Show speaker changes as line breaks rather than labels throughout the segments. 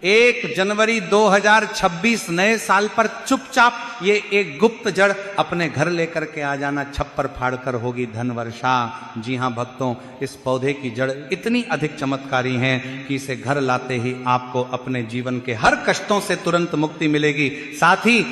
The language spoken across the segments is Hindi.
1 जनवरी 2026 नए साल पर चुपचाप ये एक गुप्त जड़ अपने घर लेकर के आ जाना, छप्पर फाड़कर होगी धन वर्षा। जी हाँ भक्तों, इस पौधे की जड़ इतनी अधिक चमत्कारी है कि इसे घर लाते ही आपको अपने जीवन के हर कष्टों से तुरंत मुक्ति मिलेगी। साथ ही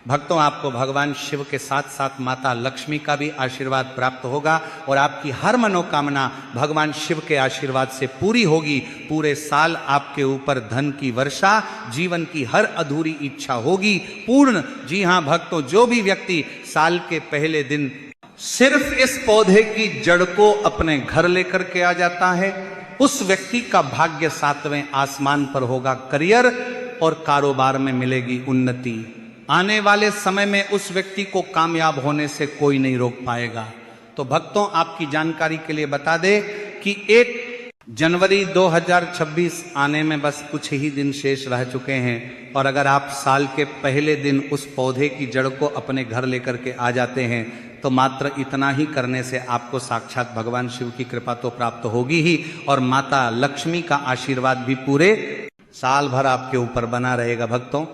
भक्तों, आपको भगवान शिव के साथ साथ माता लक्ष्मी का भी आशीर्वाद प्राप्त होगा और आपकी हर मनोकामना भगवान शिव के आशीर्वाद से पूरी होगी। पूरे साल आपके ऊपर धन की वर्षा, जीवन की हर अधूरी इच्छा होगी पूर्ण। जी हाँ भक्तों, जो भी व्यक्ति साल के पहले दिन सिर्फ इस पौधे की जड़ को अपने घर लेकर के आ जाता है, उस व्यक्ति का भाग्य 7वें आसमान पर होगा। करियर और कारोबार में मिलेगी उन्नति। आने वाले समय में उस व्यक्ति को कामयाब होने से कोई नहीं रोक पाएगा। तो भक्तों, आपकी जानकारी के लिए बता दे कि 1 जनवरी 2026 आने में बस कुछ ही दिन शेष रह चुके हैं और अगर आप साल के पहले दिन उस पौधे की जड़ को अपने घर लेकर के आ जाते हैं तो मात्र इतना ही करने से आपको साक्षात भगवान शिव की कृपा तो प्राप्त होगी ही और माता लक्ष्मी का आशीर्वाद भी पूरे साल भर आपके ऊपर बना रहेगा। भक्तों,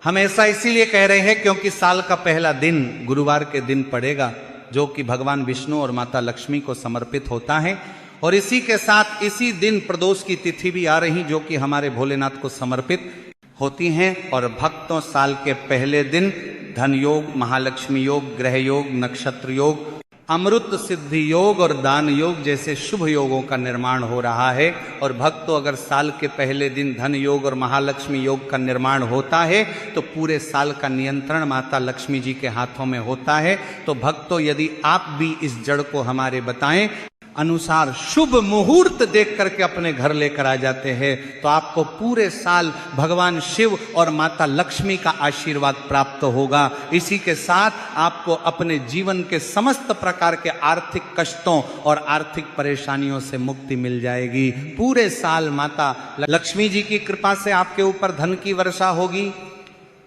हम ऐसा इसीलिए कह रहे हैं क्योंकि साल का पहला दिन गुरुवार के दिन पड़ेगा, जो कि भगवान विष्णु और माता लक्ष्मी को समर्पित होता है। और इसी के साथ इसी दिन प्रदोष की तिथि भी आ रही, जो कि हमारे भोलेनाथ को समर्पित होती हैं। और भक्तों, साल के पहले दिन धन योग, महालक्ष्मी योग, ग्रह योग, नक्षत्र योग, अमृत सिद्धि योग और दान योग जैसे शुभ योगों का निर्माण हो रहा है। और भक्तों, अगर साल के पहले दिन धन योग और महालक्ष्मी योग का निर्माण होता है तो पूरे साल का नियंत्रण माता लक्ष्मी जी के हाथों में होता है। तो भक्तों, यदि आप भी इस जड़ को हमारे बताएं अनुसार शुभ मुहूर्त देख करके अपने घर लेकर आ जाते हैं तो आपको पूरे साल भगवान शिव और माता लक्ष्मी का आशीर्वाद प्राप्त होगा। इसी के साथ आपको अपने जीवन के समस्त प्रकार के आर्थिक कष्टों और आर्थिक परेशानियों से मुक्ति मिल जाएगी। पूरे साल माता लक्ष्मी जी की कृपा से आपके ऊपर धन की वर्षा होगी,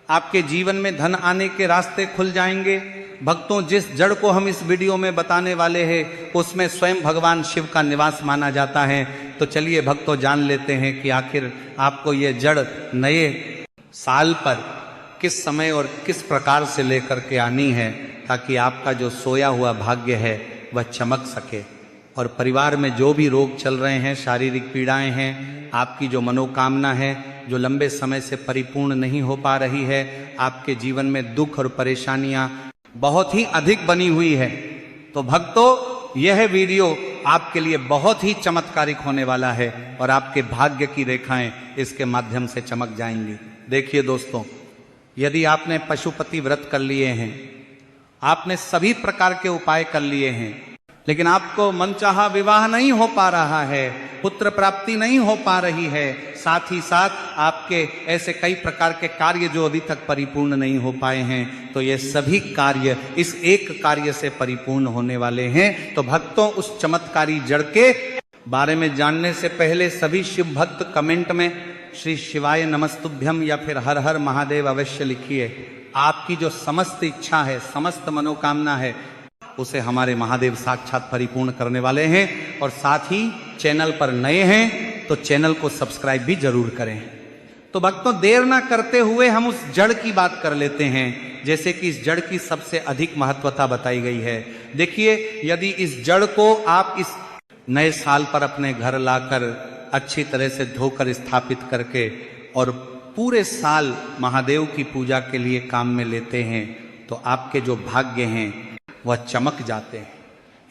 आपके जीवन में धन आने के रास्ते खुल जाएंगे। भक्तों, जिस जड़ को हम इस वीडियो में बताने वाले हैं उसमें स्वयं भगवान शिव का निवास माना जाता है। तो चलिए भक्तों, जान लेते हैं कि आखिर आपको ये जड़ नए साल पर किस समय और किस प्रकार से लेकर के आनी है, ताकि आपका जो सोया हुआ भाग्य है वह चमक सके और परिवार में जो भी रोग चल रहे हैं, शारीरिक पीड़ाएं हैं, आपकी जो मनोकामना है जो लंबे समय से परिपूर्ण नहीं हो पा रही है, आपके जीवन में दुख और परेशानियां बहुत ही अधिक बनी हुई है, तो भक्तों यह वीडियो आपके लिए बहुत ही चमत्कारिक होने वाला है और आपके भाग्य की रेखाएं इसके माध्यम से चमक जाएंगी। देखिए दोस्तों, यदि आपने पशुपति व्रत कर लिए हैं, आपने सभी प्रकार के उपाय कर लिए हैं, लेकिन आपको मनचाहा विवाह नहीं हो पा रहा है, पुत्र प्राप्ति नहीं हो पा रही है, साथ ही साथ आपके ऐसे कई प्रकार के कार्य जो अभी तक परिपूर्ण नहीं हो पाए हैं, तो ये सभी कार्य इस एक कार्य से परिपूर्ण होने वाले हैं। तो भक्तों, उस चमत्कारी जड़ के बारे में जानने से पहले सभी शिव भक्त कमेंट में श्री शिवाय नमस्तुभ्यम या फिर हर हर महादेव अवश्य लिखिए। आपकी जो समस्त इच्छा है, समस्त मनोकामना है, उसे हमारे महादेव साक्षात परिपूर्ण करने वाले हैं। और साथ ही चैनल पर नए हैं तो चैनल को सब्सक्राइब भी जरूर करें। तो भक्तों, देर ना करते हुए हम उस जड़ की बात कर लेते हैं, जैसे कि इस जड़ की सबसे अधिक महत्वता बताई गई है। देखिए, यदि इस जड़ को आप इस नए साल पर अपने घर लाकर अच्छी तरह से धोकर स्थापित करके और पूरे साल महादेव की पूजा के लिए काम में लेते हैं तो आपके जो भाग्य हैं वह चमक जाते हैं।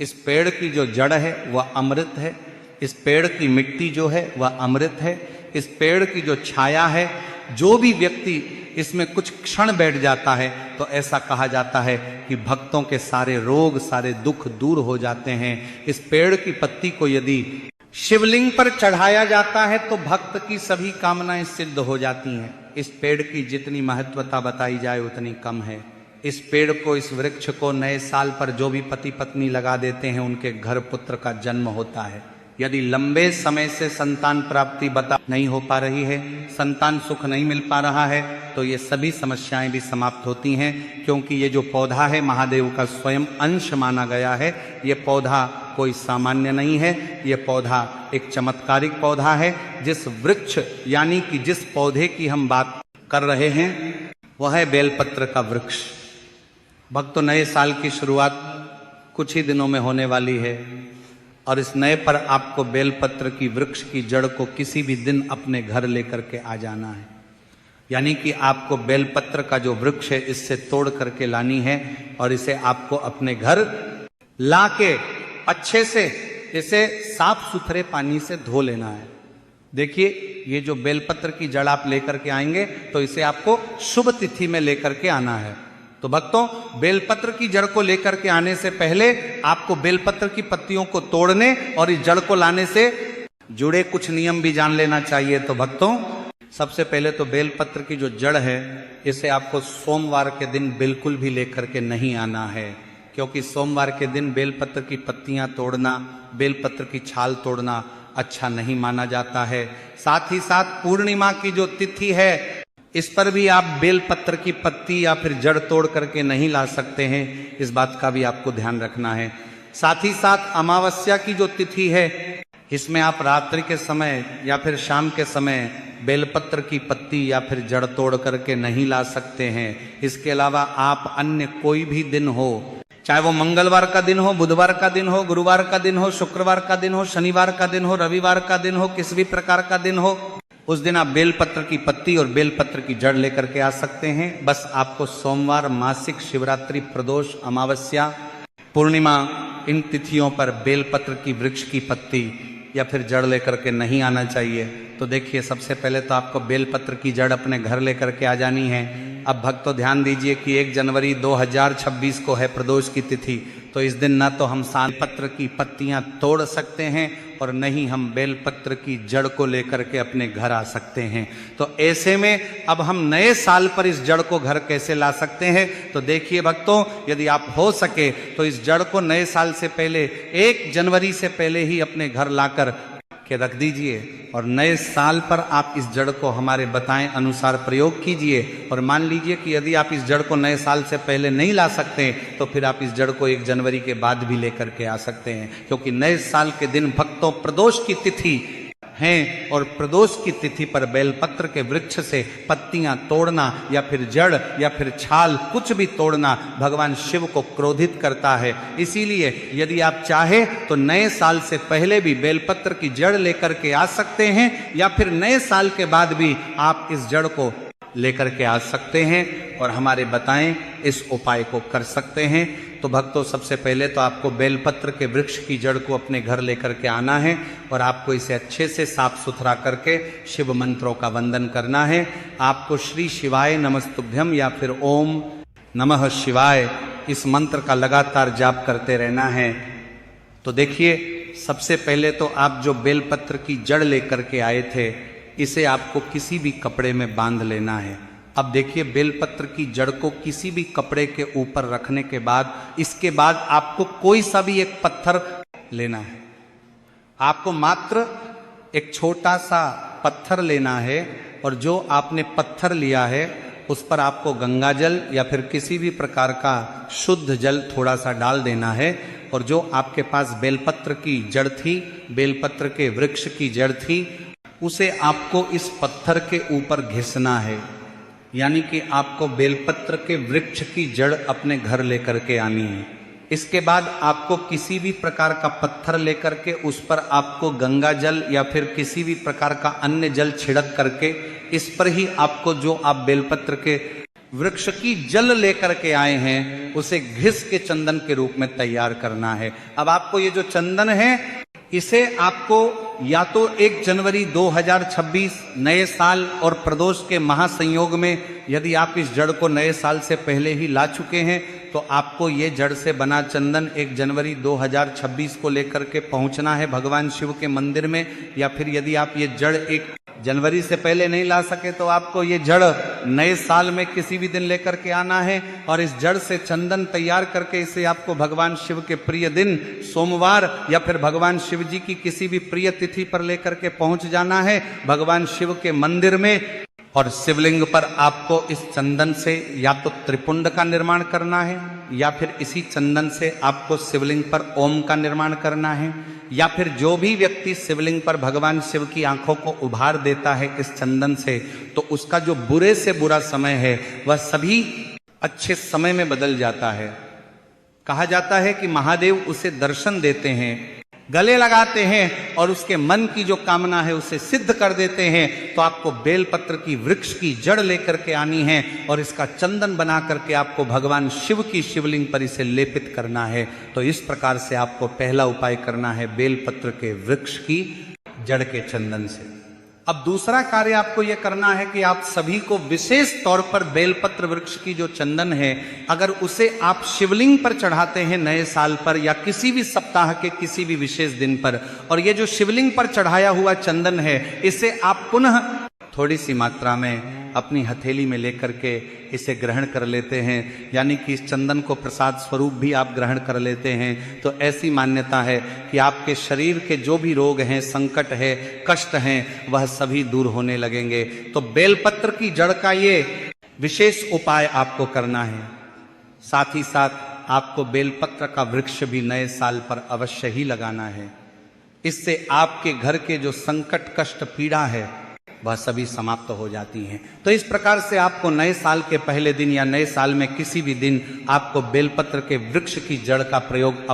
इस पेड़ की जो जड़ है वह अमृत है, इस पेड़ की मिट्टी जो है वह अमृत है, इस पेड़ की जो छाया है, जो भी व्यक्ति इसमें कुछ क्षण बैठ जाता है तो ऐसा कहा जाता है कि भक्तों के सारे रोग, सारे दुख दूर हो जाते हैं। इस पेड़ की पत्ती को यदि शिवलिंग पर चढ़ाया जाता है तो भक्त की सभी कामनाएं सिद्ध हो जाती हैं। इस पेड़ की जितनी महत्वता बताई जाए उतनी कम है। इस पेड़ को, इस वृक्ष को नए साल पर जो भी पति पत्नी लगा देते हैं उनके घर पुत्र का जन्म होता है। यदि लंबे समय से संतान प्राप्ति बता नहीं हो पा रही है, संतान सुख नहीं मिल पा रहा है, तो ये सभी समस्याएं भी समाप्त होती हैं, क्योंकि ये जो पौधा है महादेव का स्वयं अंश माना गया है। ये पौधा कोई सामान्य नहीं है। ये पौधा एक चमत्कारिक पौधा है। जिस वृक्ष यानी कि जिस पौधे की हम बात कर रहे हैं वह है बेलपत्र का वृक्ष। भक्तों, नए साल की शुरुआत कुछ ही दिनों में होने वाली है और इस नए पर आपको बेलपत्र की वृक्ष की जड़ को किसी भी दिन अपने घर लेकर के आ जाना है। यानी कि आपको बेलपत्र का जो वृक्ष है इससे तोड़ करके लानी है और इसे आपको अपने घर लाके अच्छे से इसे साफ सुथरे पानी से धो लेना है। देखिए, ये जो बेलपत्र की जड़ आप लेकर के आएंगे तो इसे आपको शुभ तिथि में लेकर के आना है। तो भक्तों, बेलपत्र की जड़ को लेकर के आने से पहले आपको बेलपत्र की पत्तियों को तोड़ने और इस जड़ को लाने से जुड़े कुछ नियम भी जान लेना चाहिए। तो भक्तों, सबसे पहले तो बेलपत्र की जो जड़ है इसे आपको सोमवार के दिन बिल्कुल भी लेकर के नहीं आना है, क्योंकि सोमवार के दिन बेलपत्र की पत्तियां तोड़ना, बेलपत्र की छाल तोड़ना अच्छा नहीं माना जाता है। साथ ही साथ पूर्णिमा की जो तिथि है इस पर भी आप बेलपत्र की पत्ती या फिर जड़ तोड़ करके नहीं ला सकते हैं, इस बात का भी आपको ध्यान रखना है। साथ ही साथ अमावस्या की जो तिथि है इसमें आप रात्रि के समय या फिर शाम के समय बेलपत्र की पत्ती या फिर जड़ तोड़ करके नहीं ला सकते हैं। इसके अलावा आप अन्य कोई भी दिन हो, चाहे वो मंगलवार का दिन हो, बुधवार का दिन हो, गुरुवार का दिन हो, शुक्रवार का दिन हो, शनिवार का दिन हो, रविवार का दिन हो, किसी भी प्रकार का दिन हो, उस दिन आप बेलपत्र की पत्ती और बेलपत्र की जड़ लेकर के आ सकते हैं। बस आपको सोमवार, मासिक, शिवरात्रि, प्रदोष, अमावस्या, पूर्णिमा, इन तिथियों पर बेलपत्र की वृक्ष की पत्ती या फिर जड़ लेकर के नहीं आना चाहिए। तो देखिए, सबसे पहले तो आपको बेलपत्र की जड़ अपने घर लेकर के आ जानी है। अब भक्तों ध्यान दीजिए कि 1 जनवरी 2026 को है प्रदोष की तिथि, तो इस दिन न तो हम बेलपत्र की पत्तियां तोड़ सकते हैं और नहीं हम बेलपत्र की जड़ को लेकर के अपने घर आ सकते हैं। तो ऐसे में अब हम नए साल पर इस जड़ को घर कैसे ला सकते हैं? तो देखिए भक्तों, यदि आप हो सके तो इस जड़ को नए साल से पहले 1 जनवरी से पहले ही अपने घर लाकर के रख दीजिए और नए साल पर आप इस जड़ को हमारे बताएं अनुसार प्रयोग कीजिए। और मान लीजिए कि यदि आप इस जड़ को नए साल से पहले नहीं ला सकते तो फिर आप इस जड़ को 1 जनवरी के बाद भी लेकर के आ सकते हैं, क्योंकि नए साल के दिन भक्तों प्रदोष की तिथि हैं और प्रदोष की तिथि पर बेलपत्र के वृक्ष से पत्तियां तोड़ना या फिर जड़ या फिर छाल कुछ भी तोड़ना भगवान शिव को क्रोधित करता है। इसीलिए यदि आप चाहे तो नए साल से पहले भी बेलपत्र की जड़ लेकर के आ सकते हैं या फिर नए साल के बाद भी आप इस जड़ को लेकर के आ सकते हैं और हमारे बताएं इस उपाय को कर सकते हैं। तो भक्तों, सबसे पहले तो आपको बेलपत्र के वृक्ष की जड़ को अपने घर लेकर के आना है और आपको इसे अच्छे से साफ सुथरा करके शिव मंत्रों का वंदन करना है। आपको श्री शिवाय नमस्तुभ्यम या फिर ओम नमः शिवाय इस मंत्र का लगातार जाप करते रहना है। तो देखिए, सबसे पहले तो आप जो बेलपत्र की जड़ लेकर के आए थे इसे आपको किसी भी कपड़े में बांध लेना है। अब देखिए, बेलपत्र की जड़ को किसी भी कपड़े के ऊपर रखने के बाद इसके बाद आपको कोई सा भी एक पत्थर लेना है। आपको मात्र एक छोटा सा पत्थर लेना है और जो आपने पत्थर लिया है उस पर आपको गंगा जल या फिर किसी भी प्रकार का शुद्ध जल थोड़ा सा डाल देना है और जो आपके पास बेलपत्र की जड़ थी, बेलपत्र के वृक्ष की जड़ थी, उसे आपको इस पत्थर के ऊपर घिसना है। यानी कि आपको बेलपत्र के वृक्ष की जड़ अपने घर लेकर के आनी है। इसके बाद आपको किसी भी प्रकार का पत्थर लेकर के उस पर आपको गंगा जल या फिर किसी भी प्रकार का अन्य जल छिड़क करके इस पर ही आपको जो आप बेलपत्र के वृक्ष की जल लेकर के आए हैं उसे घिस के चंदन के रूप में तैयार करना है। अब आपको ये जो चंदन है इसे आपको या तो 1 जनवरी 2026 नए साल और प्रदोष के महासंयोग में यदि आप इस जड़ को नए साल से पहले ही ला चुके हैं तो आपको ये जड़ से बना चंदन 1 जनवरी 2026 को लेकर के पहुंचना है भगवान शिव के मंदिर में। या फिर यदि आप ये जड़ 1 जनवरी से पहले नहीं ला सके तो आपको ये जड़ नए साल में किसी भी दिन लेकर के आना है और इस जड़ से चंदन तैयार करके इसे आपको भगवान शिव के प्रिय दिन सोमवार या फिर भगवान शिव जी की किसी भी प्रिय तिथि पर लेकर के पहुंच जाना है भगवान शिव के मंदिर में। और शिवलिंग पर आपको इस चंदन से या तो त्रिपुंड का निर्माण करना है, या फिर इसी चंदन से आपको शिवलिंग पर ओम का निर्माण करना है, या फिर जो भी व्यक्ति शिवलिंग पर भगवान शिव की आंखों को उभार देता है इस चंदन से, तो उसका जो बुरे से बुरा समय है वह सभी अच्छे समय में बदल जाता है। कहा जाता है कि महादेव उसे दर्शन देते हैं, गले लगाते हैं और उसके मन की जो कामना है उसे सिद्ध कर देते हैं। तो आपको बेलपत्र की वृक्ष की जड़ लेकर के आनी है और इसका चंदन बना करके आपको भगवान शिव की शिवलिंग पर इसे लेपित करना है। तो इस प्रकार से आपको पहला उपाय करना है बेलपत्र के वृक्ष की जड़ के चंदन से। अब दूसरा कार्य आपको यह करना है कि आप सभी को विशेष तौर पर बेलपत्र वृक्ष की जो चंदन है, अगर उसे आप शिवलिंग पर चढ़ाते हैं नए साल पर या किसी भी सप्ताह के किसी भी विशेष दिन पर, और ये जो शिवलिंग पर चढ़ाया हुआ चंदन है इसे आप पुनः थोड़ी सी मात्रा में अपनी हथेली में लेकर के इसे ग्रहण कर लेते हैं, यानी कि इस चंदन को प्रसाद स्वरूप भी आप ग्रहण कर लेते हैं, तो ऐसी मान्यता है कि आपके शरीर के जो भी रोग हैं, संकट है, कष्ट हैं, वह सभी दूर होने लगेंगे। तो बेलपत्र की जड़ का ये विशेष उपाय आपको करना है। साथ ही साथ आपको बेलपत्र का वृक्ष भी नए साल पर अवश्य ही लगाना है। इससे आपके घर के जो संकट, कष्ट, पीड़ा है वह सभी समाप्त हो जाती हैं। तो इस प्रकार से आपको नए साल के पहले दिन या नए साल में किसी भी दिन आपको बेलपत्र के वृक्ष की जड़ का प्रयोग